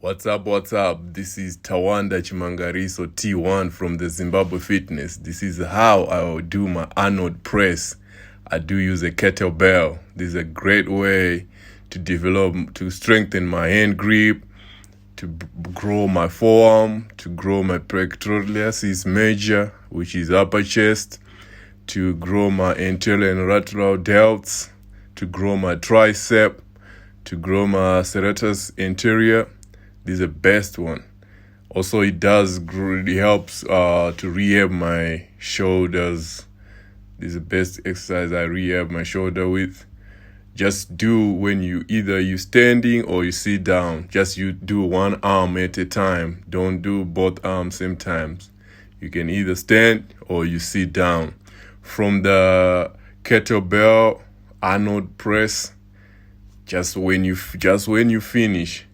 What's up? This is Tawanda Chimangariso T1 from the Zimbabwe Fitness. This is how I will do my Arnold press. I do use a kettlebell. This is a great way to strengthen my hand grip, to grow my forearm, to grow my pectoralis major, which is upper chest, to grow my anterior and lateral delts, to grow my tricep, to grow my serratus anterior. This is the best one. Also, it really helps to rehab my shoulders. This is the best exercise I rehab my shoulder with. Just do when you standing or you sit down. Just you do one arm at a time. Don't do both arms same times. You can either stand or you sit down. From the kettlebell Arnold press, just when you finish,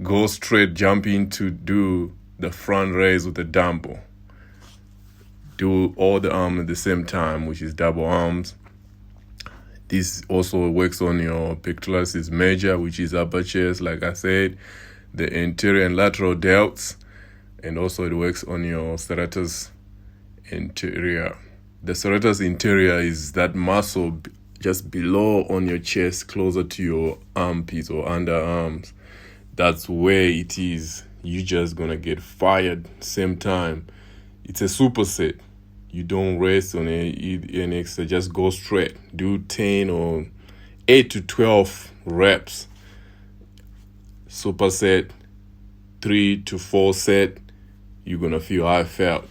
go straight, jump into do the front raise with the dumbbell. Do all the arms at the same time, which is double arms. This also works on your pectoralis major, which is upper chest, like I said, the anterior and lateral delts, and also it works on your serratus anterior. The serratus anterior is that muscle just below on your chest, closer to your armpits or underarms. That's where it is. You're just gonna get fired same time. It's a superset. You don't rest on an exercise, just go straight. Do 10 or 8 to 12 reps. Superset, 3 to 4 set. You're gonna feel how I felt.